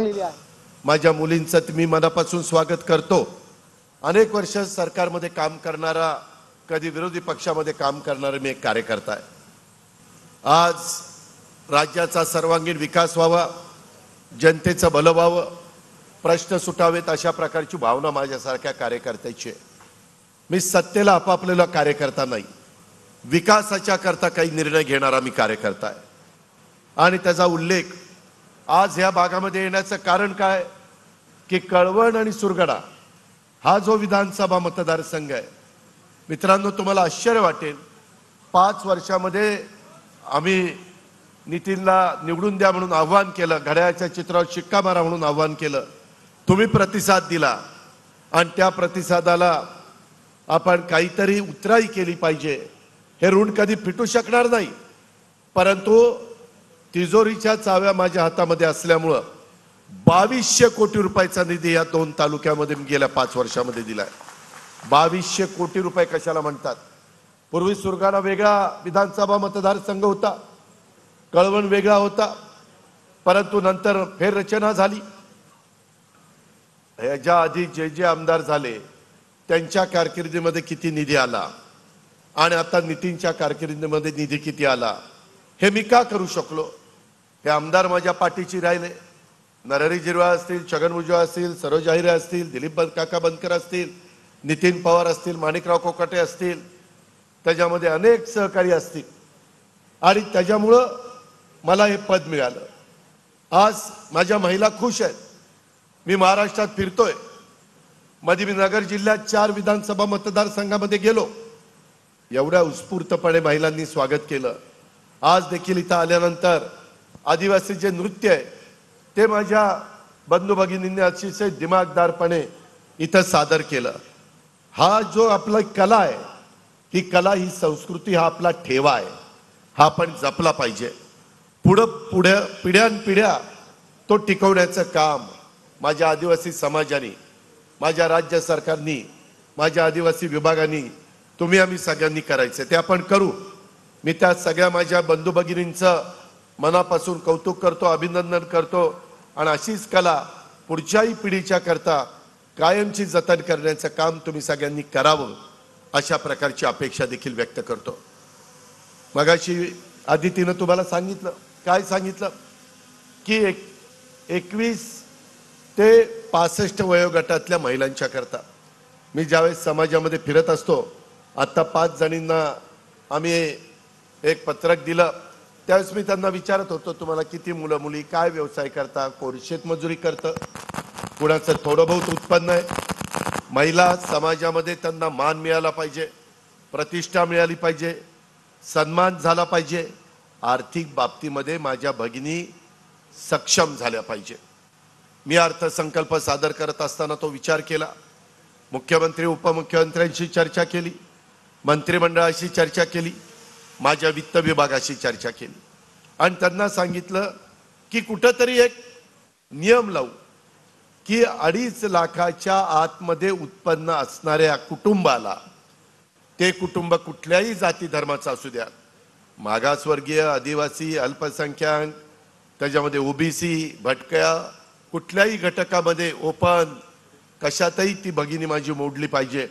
टाकलेली आहे। माझ्या मुलींचं मी मनापासून स्वागत करतो। अनेक वर्ष सरकारमध्ये काम करणारा, कधी विरोधी पक्षामध्ये काम करणारा मी एक कार्यकर्ता आहे। आज राज्याचा सर्वांगीण विकास व्हावा, जनतेचं भलं व्हावं, प्रश्न सुटावेत अशा प्रकारची भावना माझ्यासारख्या कार्यकर्त्याची आहे। मी सत्तेला आपापलेला कार्यकर्ता नाही, विकासाच्या करता काही निर्णय घेणारा मी कार्यकर्ता आहे। आणि त्याचा उल्लेख आज या भागामध्ये येण्याचं कारण काय की कळवण आणि सुरगाणा हा जो विधानसभा मतदारसंघ आहे मित्रांनो, तुम्हाला आश्चर्य वाटेल, 5 वर्षामध्ये आम्ही नितीनला निवडून द्या म्हणून आव्हान केलं, घड्याळाच्या चित्रावर शिक्का मारा म्हणून आव्हान केलं, तुम्ही प्रतिसाद दिला आणि त्या प्रतिसादाला आपण काहीतरी उतराई केली पाहिजे। हे ऋण कधी फिटू शकणार नाही, परंतु तिजोरीच्या चाव्या माझ्या हातामध्ये असल्यामुळं 2200 कोटी रुपयाचा निधी या 2 तालुक्यामध्ये गेल्या 5 वर्षामध्ये दिलाय। 2200 कोटी रुपये कशाला म्हणतात? पूर्वी सुरगाणा वेगळा विधानसभा मतदारसंघ होता, कळवण वेगळा होता, परंतु नंतर फेररचना झाली। याच्या आधी जे आमदार झाले त्यांच्या कारकिर्दीमध्ये किती निधी आला आणि आता नितीनच्या कारकिर्दीमध्ये निधी किती आला हे मी का करू शकलो? हे आमदार माझ्या पाठीशी राहिले, नरहरी झिरवाळ असतील, छगन भुजबळ असतील, सरोज अहिरे असतील, दिलीप काका बनकर असतील, नितीन पवार असतील, माणिकराव कोकाटे असतील, त्याच्यामध्ये अनेक सहकारी असतील आणि त्याच्यामुळं मला हे पद मिळालं। आज माझ्या महिला खुश आहेत। मी महाराष्ट्रात फिरतोय, मध्ये मी नगर जिल्ह्यात 4 विधानसभा मतदारसंघामध्ये गेलो, एवढ्या उत्स्फूर्तपणे महिलांनी स्वागत केलं। आज देखील इथं आल्यानंतर आदिवासी जे नृत्य आहे ते माझ्या बंधू भगिनींनी अतिशय दिमागदारपणे इथं सादर केलं। हा जो आपला कला आहे, ही कला, ही संस्कृती, हा आपला ठेवा आहे, हा आपण जपला पाहिजे। पुढे पिढ्यानपिढ्या तो टिकवण्याचं काम माझ्या आदिवासी समाजाने, माझ्या राज्य सरकारनी, माझ्या आदिवासी विभागाने, तुम्ही आम्ही सगळ्यांनी करायचं, ते आपण करू। मी त्या सगळ्या माझ्या बंधू भगिनींचं मनापासून कौतुक करतो, अभिनंदन करतो आणि अशीच कला पुढच्याही पिढीच्या करता कायमची जतन करण्याचं काम तुम्ही सगळ्यांनी करावं अशा प्रकारची अपेक्षा देखील व्यक्त करतो। मगाशी आदितीनं तुम्हाला सांगितलं, काय सांगितलं की 21 ते 65 वयोगटातल्या महिलांच्या करता मी ज्यावेळेस समाजामध्ये फिरत असतो, आता 5 जणींना आम्ही एक पत्रक दिलं, त्यावेळेस मी त्यांना विचारत होतो, तुम्हाला किती मुलं मुली, काय व्यवसाय करता, कोण शेतमजुरी करतं, कुणाचं थोडं बहुत उत्पन्न आहे। महिला समाजामध्ये त्यांना मान मिळाला पाहिजे, प्रतिष्ठा मिळाली पाहिजे, सन्मान झाला पाहिजे, आर्थिक बाबतीमध्ये माझ्या भगिनी सक्षम झाल्या पाहिजे। मी अर्थसंकल्प सादर करत असताना तो विचार केला, मुख्यमंत्री उपमुख्यमंत्र्यांशी चर्चा केली, मंत्रिमंडळाशी चर्चा केली, माझ्या वित्त विभागाशी चर्चा केली आणि त्यांना सांगितलं की कुठंतरी एक नियम लावू की 2.5 लाखाच्या आतमध्ये उत्पन्न असणाऱ्या कुटुंबाला, ते कुटुंब कुठल्याही जाती धर्माचं असू द्या, मागासवर्गीय, आदिवासी, अल्पसंख्याक, त्याच्यामध्ये ओबीसी, भटक्या, कुठल्याही घटकामध्ये, ओपन, कशातही ती भगिनी माझी मोडली पाहिजे।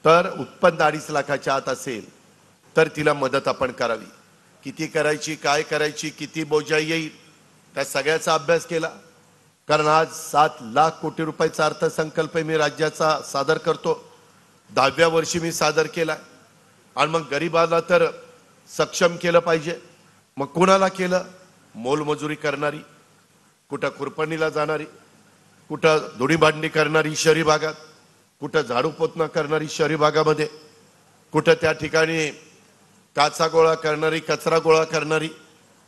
तर उत्पन्न 2.5 लाखाच्या आत असेल तर तिला मदत आपण करावी। किती करायची, काय करायची, किती बोजा येईल, त्या सगळ्याचा अभ्यास केला। कारण आज 7 लाख कोटी रुपयाचा अर्थसंकल्प मी राज्याचा सादर करतो, 10व्या वर्षी मी सादर केला आणि मग गरिबाला तर सक्षम केलं पाहिजे। मग कोणाला केलं? मोलमजुरी करणारी, कुठं खुरपणीला जाणारी, कुठं धुणी भांडणी करणारी शहरी भागात, कुठं झाडू पोतना करणारी शहरी भागामध्ये, कुठं त्या ठिकाणी काचा गोळा करणारी, कचरा गोळा करणारी,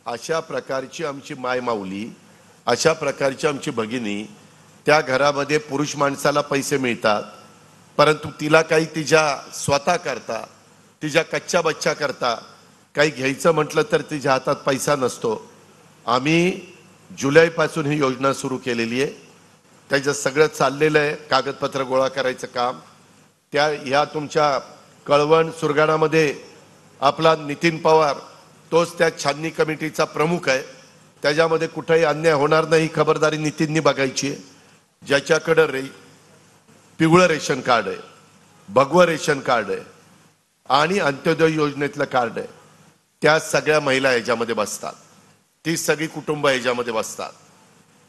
अशा प्रकारची आमची मायमाऊली, अशा प्रकारची आमची भगिनी, त्या घरामध्ये पुरुष माणसाला पैसे मिळतात, परंतु तिला काही तिच्या स्वतः करता, तिच्या कच्च्या बच्चा करता काही घ्यायचं म्हटलं तर तिच्या हातात पैसा नसतो। आम्ही जुलैपासून ही योजना सुरू केलेली आहे, त्याचं सगळं चाललेलं आहे, कागदपत्र गोळा करायचं काम। त्या ह्या तुमच्या कळवण सुरगाणामध्ये आपला नितीन पवार, तोच त्या छाननी कमिटीचा प्रमुख आहे, त्याच्यामध्ये कुठेही अन्याय होणार नाही, खबरदारी नितीननी बघायची आहे. ज्याच्याकडे पिवळं रेशन कार्ड आहे, भगवं रेशन कार्ड आहे आणि अंत्योदय योजनेतलं कार्ड आहे, त्या सगळ्या महिला याच्यामध्ये बसतात, ती सगळी कुटुंब याच्यामध्ये बसतात.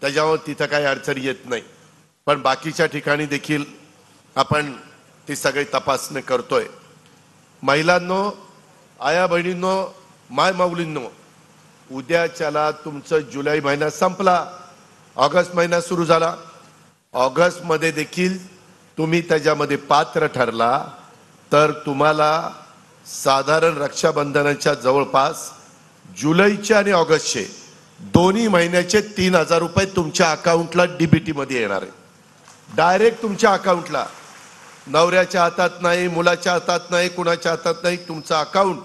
त्याच्यावर तिथं काही अडचण येत नाही. पण बाकीच्या ठिकाणी देखील आपण ती सगळी तपासणी करतोय. महिलांनो, आया बहिणींनो, माय माऊलींनो, उद्याच्याला तुमचं जुलै महिना संपला, ऑगस्ट महिना सुरू झाला. ऑगस्टमध्ये देखील तुम्ही त्याच्यामध्ये पात्र ठरला तर तुम्हाला साधारण रक्षाबंधनाच्या जवळपास जुलैचे आणि ऑगस्टचे दोन्ही महिन्याचे 3,000 रुपये तुमच्या अकाउंटला डीबीटी मध्ये येणार आहे. डायरेक्ट तुमच्या अकाउंटला, नवऱ्याच्या हातात नाही, मुलाच्या हातात नाही, कुणाच्या हातात नाही, तुमचं अकाउंट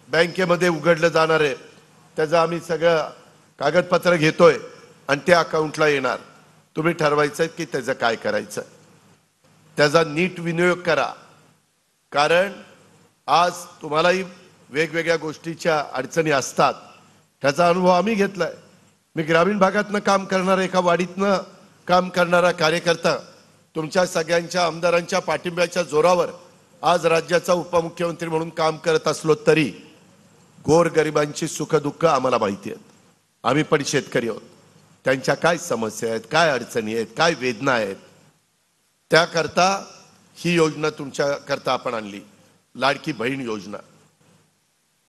बँकेमध्ये उघडलं जाणार आहे. त्याचं आम्ही सगळं कागदपत्र घेतोय आणि त्या अकाउंटला येणार. तुम्ही ठरवायचं की त्याचं काय करायचं, त्याचा नीट विनियोग करा. कारण आज तुम्हालाही वेगवेगळ्या गोष्टीच्या अडचणी असतात, त्याचा अनुभव आम्ही घेतलाय. मी ग्रामीण भागातनं काम करणारा, एका वाडीतनं काम करणारा कार्यकर्ता, तुमच्या सगळ्यांच्या आमदारांच्या पाठिंब्याच्या जोरावर आज राज्याचा उपमुख्यमंत्री म्हणून काम करत असलो तरी गोरगरिबांची सुखदुःख आम्हाला माहिती आहेत. आम्ही पण शेतकरी आहोत. त्यांच्या काय समस्या आहेत, काय अडचणी आहेत, काय वेदना आहेत, त्याकरता ही योजना तुमच्या करता आपण आणली, लाडकी बहीण योजना.